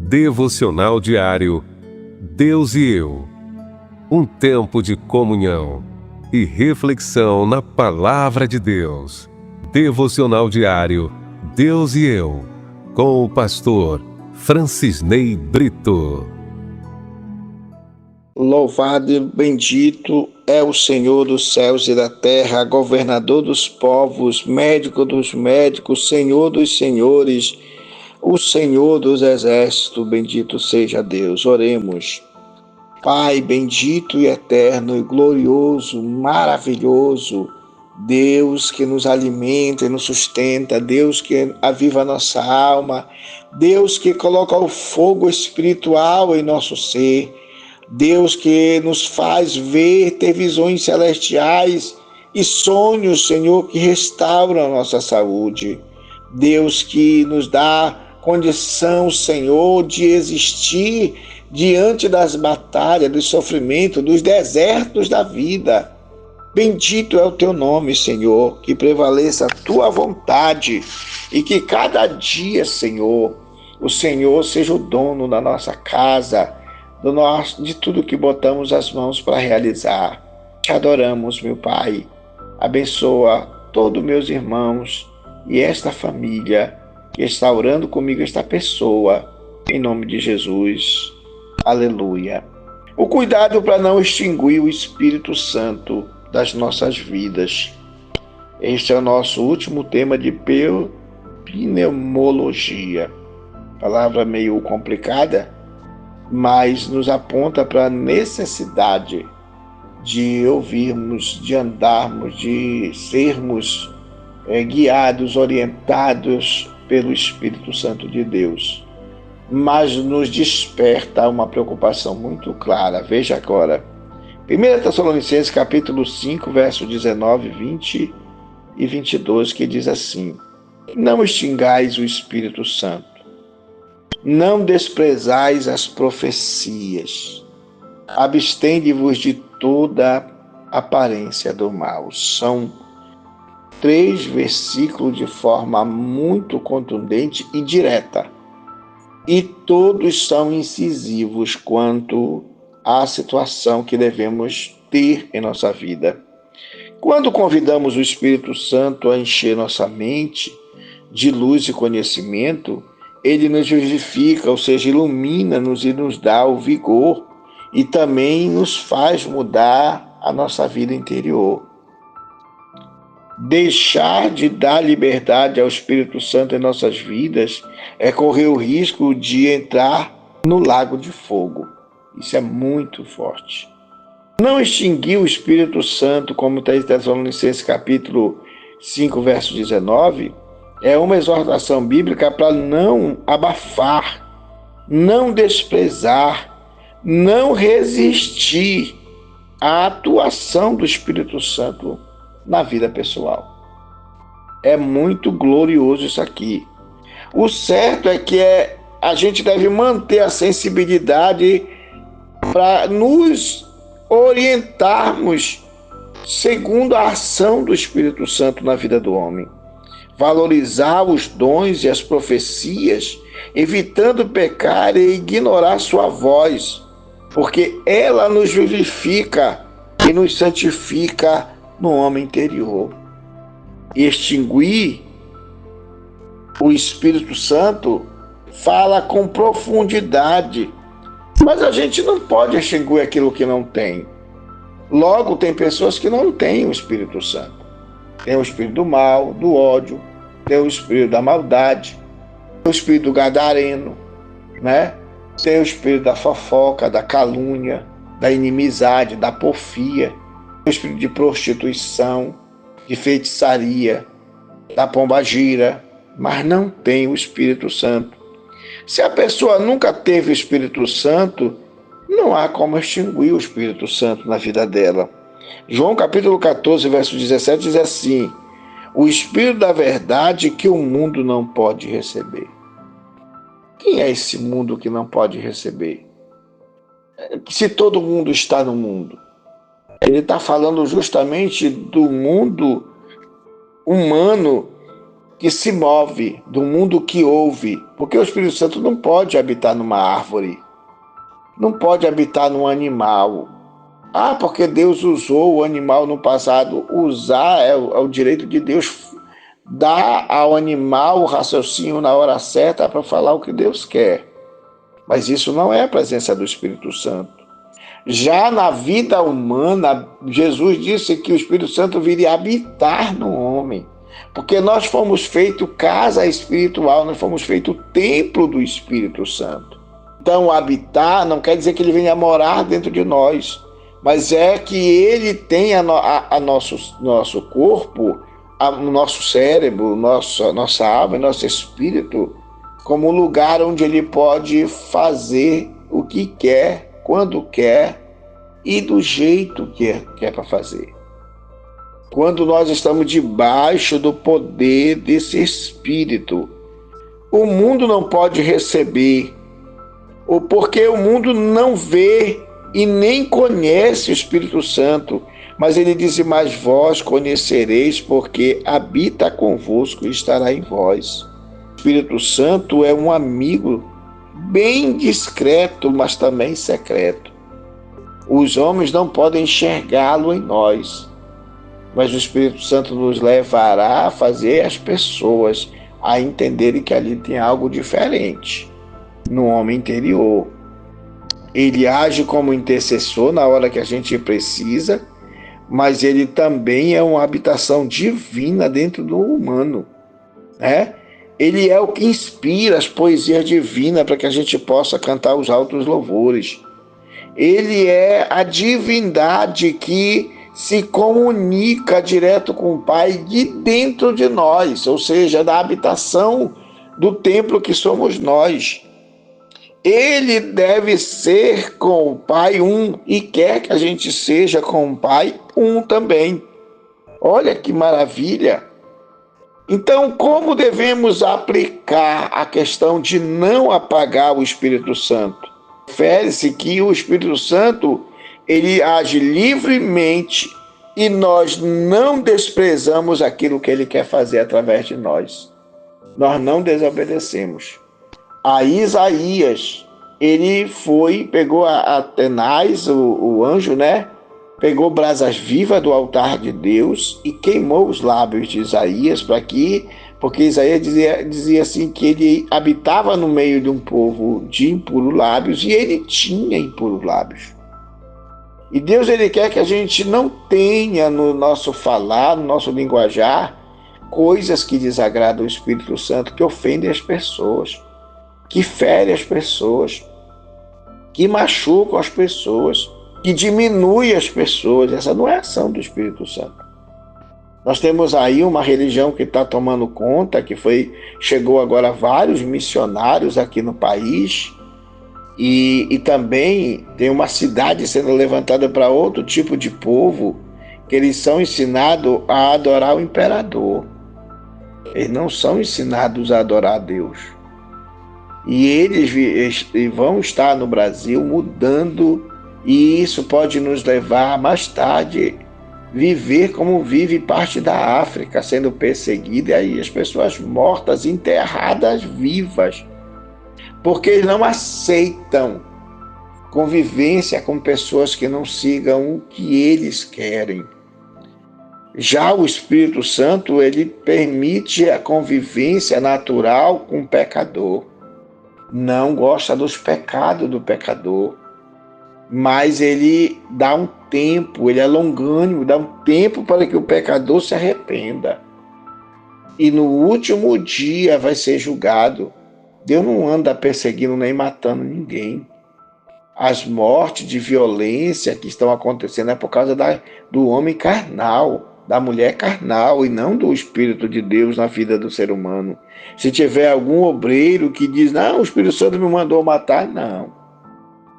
Devocional diário Deus e eu. Um tempo de comunhão e reflexão na Palavra de Deus. Devocional diário Deus e eu, com o pastor Francisney Brito. Louvado e bendito é o Senhor dos céus e da terra, governador dos povos, médico dos médicos, Senhor dos senhores, o Senhor dos exércitos, bendito seja Deus. Oremos. Pai bendito e eterno e glorioso, maravilhoso, Deus que nos alimenta e nos sustenta, Deus que aviva a nossa alma, Deus que coloca o fogo espiritual em nosso ser, Deus que nos faz ver, ter visões celestiais e sonhos, Senhor, que restauram a nossa saúde. Deus que nos dá condição, Senhor, de existir diante das batalhas, do sofrimento, dos desertos da vida. Bendito é o teu nome, Senhor, que prevaleça a tua vontade e que cada dia, Senhor, o Senhor seja o dono da nossa casa, de tudo que botamos as mãos para realizar. Te adoramos, meu Pai. Abençoa todos meus irmãos e esta família que está orando comigo, esta pessoa, em nome de Jesus. Aleluia. O cuidado para não extinguir o Espírito Santo das nossas vidas. Este é o nosso último tema de pneumologia. Palavra meio complicada, mas nos aponta para a necessidade de ouvirmos, de andarmos, de sermos guiados, orientados pelo Espírito Santo de Deus. Mas nos desperta uma preocupação muito clara. Veja agora, 1 Tessalonicenses capítulo 5, verso 19, 20 e 22, que diz assim: não extingais o Espírito Santo, não desprezais as profecias, abstende-vos de toda aparência do mal. São 3 versículos de forma muito contundente e direta. E todos são incisivos quanto à situação que devemos ter em nossa vida. Quando convidamos o Espírito Santo a encher nossa mente de luz e conhecimento, ele nos vivifica, ou seja, ilumina-nos e nos dá o vigor e também nos faz mudar a nossa vida interior. Deixar de dar liberdade ao Espírito Santo em nossas vidas é correr o risco de entrar no lago de fogo. Isso é muito forte. Não extinguir o Espírito Santo, como está em Tessalonicenses capítulo 5, verso 19, é uma exortação bíblica para não abafar, não desprezar, não resistir à atuação do Espírito Santo na vida pessoal. É muito glorioso isso aqui. O certo é que a gente deve manter a sensibilidade para nos orientarmos segundo a ação do Espírito Santo na vida do homem. Valorizar os dons e as profecias, evitando pecar e ignorar sua voz, porque ela nos vivifica e nos santifica no homem interior. Extinguir o Espírito Santo fala com profundidade, mas a gente não pode extinguir aquilo que não tem. Logo, tem pessoas que não têm o Espírito Santo. Tem o espírito do mal, do ódio, tem o espírito da maldade, tem o espírito do gadareno, né? Tem o espírito da fofoca, da calúnia, da inimizade, da porfia, o espírito de prostituição, de feitiçaria, da pombagira, mas não tem o Espírito Santo. Se a pessoa nunca teve o Espírito Santo, não há como extinguir o Espírito Santo na vida dela. João capítulo 14, verso 17 diz assim: o Espírito da verdade que o mundo não pode receber. Quem é esse mundo que não pode receber? Se todo mundo está no mundo. Ele está falando justamente do mundo humano que se move, do mundo que ouve, porque o Espírito Santo não pode habitar numa árvore, não pode habitar num animal. Ah, porque Deus usou o animal no passado. Usar é o direito de Deus dar ao animal o raciocínio na hora certa para falar o que Deus quer. Mas isso não é a presença do Espírito Santo. Já na vida humana, Jesus disse que o Espírito Santo viria habitar no homem, porque nós fomos feitos casa espiritual, nós fomos feitos templo do Espírito Santo. Então, habitar não quer dizer que ele venha morar dentro de nós, mas é que ele tem nosso corpo, o nosso cérebro, nossa alma e nosso espírito como um lugar onde ele pode fazer o que quer, quando quer e do jeito que quer para fazer. Quando nós estamos debaixo do poder desse Espírito, o mundo não pode receber, ou porque o mundo não vê e nem conhece o Espírito Santo, mas ele diz: mas vós conhecereis, porque habita convosco e estará em vós. O Espírito Santo é um amigo bem discreto, mas também secreto. Os homens não podem enxergá-lo em nós, mas o Espírito Santo nos levará a fazer as pessoas a entenderem que ali tem algo diferente no homem interior. Ele age como intercessor na hora que a gente precisa, mas ele também é uma habitação divina dentro do humano, né? Ele é o que inspira as poesias divinas para que a gente possa cantar os altos louvores. Ele é a divindade que se comunica direto com o Pai de dentro de nós, ou seja, da habitação do templo que somos nós. Ele deve ser com o Pai um e quer que a gente seja com o Pai um também. Olha que maravilha! Então, como devemos aplicar a questão de não apagar o Espírito Santo? Refere-se que o Espírito Santo ele age livremente e nós não desprezamos aquilo que ele quer fazer através de nós. Nós não desobedecemos. A Isaías, ele pegou a Atenais, o anjo, né? Pegou brasas vivas do altar de Deus e queimou os lábios de Isaías porque Isaías dizia assim que ele habitava no meio de um povo de impuros lábios e ele tinha impuros lábios. E Deus ele quer que a gente não tenha no nosso falar, no nosso linguajar, coisas que desagradam o Espírito Santo, que ofendem as pessoas, que ferem as pessoas, que machucam as pessoas, que diminuem as pessoas. Essa não é a ação do Espírito Santo. Nós temos aí uma religião que está tomando conta, chegou agora vários missionários aqui no país, e também tem uma cidade sendo levantada para outro tipo de povo, que eles são ensinados a adorar o imperador. Eles não são ensinados a adorar a Deus. E eles vão estar no Brasil mudando, e isso pode nos levar mais tarde viver como vive parte da África, sendo perseguida, e aí as pessoas mortas, enterradas vivas, porque eles não aceitam convivência com pessoas que não sigam o que eles querem. Já o Espírito Santo, ele permite a convivência natural com o pecador. Não gosta dos pecados do pecador, mas ele dá um tempo, ele é longânimo, dá um tempo para que o pecador se arrependa. E no último dia vai ser julgado. Deus não anda perseguindo nem matando ninguém. As mortes de violência que estão acontecendo é por causa do homem carnal, da mulher carnal, e não do Espírito de Deus na vida do ser humano. Se tiver algum obreiro que diz: não, o Espírito Santo me mandou matar, não.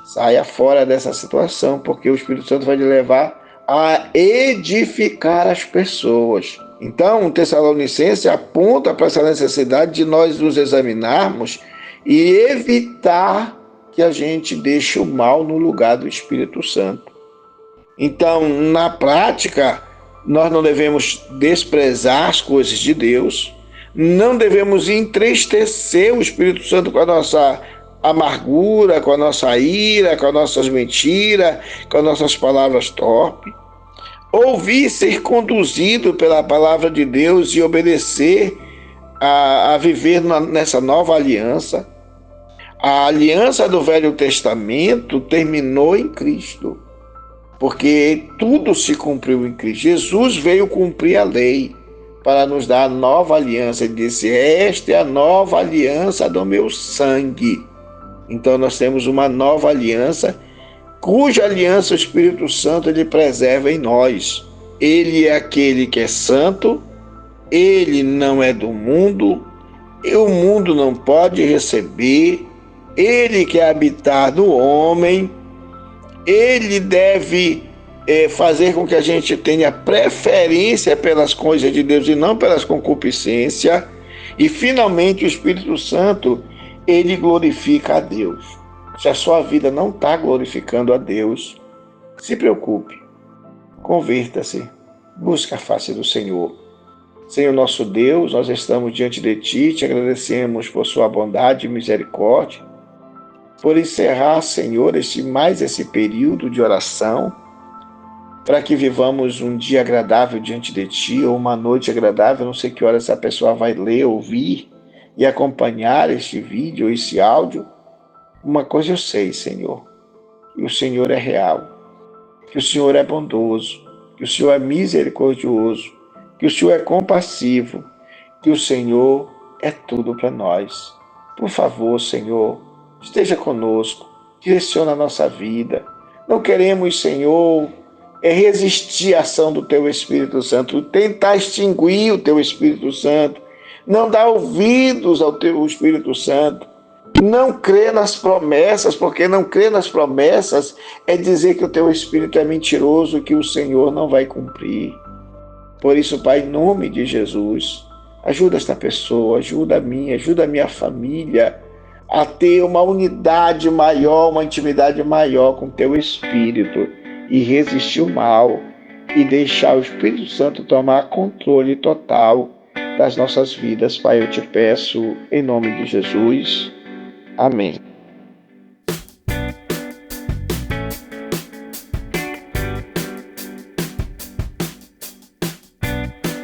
Saia fora dessa situação, porque o Espírito Santo vai te levar a edificar as pessoas. Então, o Tessalonicense aponta para essa necessidade de nós nos examinarmos e evitar que a gente deixe o mal no lugar do Espírito Santo. Então, na prática, nós não devemos desprezar as coisas de Deus, Não devemos entristecer o Espírito Santo com a nossa amargura, com a nossa ira, com as nossas mentiras, com as nossas palavras torpes. Ouvir, ser conduzido pela palavra de Deus e obedecer a viver nessa nova aliança. A aliança do Velho Testamento terminou em Cristo, porque tudo se cumpriu em Cristo. Jesus veio cumprir a lei para nos dar a nova aliança. Ele disse: esta é a nova aliança do meu sangue. Então nós temos uma nova aliança, cuja aliança o Espírito Santo ele preserva em nós. Ele é aquele que é santo, ele não é do mundo, e o mundo não pode receber, ele quer habitar no homem, ele deve fazer com que a gente tenha preferência pelas coisas de Deus e não pelas concupiscências. E finalmente o Espírito Santo, ele glorifica a Deus. Se a sua vida não está glorificando a Deus, se preocupe, converta-se, busque a face do Senhor. Senhor nosso Deus, nós estamos diante de Ti, te agradecemos por sua bondade e misericórdia, por encerrar, Senhor, esse período de oração, para que vivamos um dia agradável diante de Ti, ou uma noite agradável. Não sei que hora essa pessoa vai ler, ouvir e acompanhar este vídeo, esse áudio. Uma coisa eu sei, Senhor, que o Senhor é real, que o Senhor é bondoso, que o Senhor é misericordioso, que o Senhor é compassivo, que o Senhor é tudo para nós. Por favor, Senhor, esteja conosco, direciona a nossa vida. Não queremos, Senhor, resistir à ação do Teu Espírito Santo, tentar extinguir o Teu Espírito Santo, não dar ouvidos ao Teu Espírito Santo, não crer nas promessas, porque não crer nas promessas é dizer que o Teu Espírito é mentiroso, que o Senhor não vai cumprir. Por isso, Pai, em nome de Jesus, ajuda esta pessoa, ajuda a minha família a ter uma unidade maior, uma intimidade maior com o Teu Espírito e resistir o mal e deixar o Espírito Santo tomar controle total das nossas vidas. Pai, eu te peço em nome de Jesus. Amém.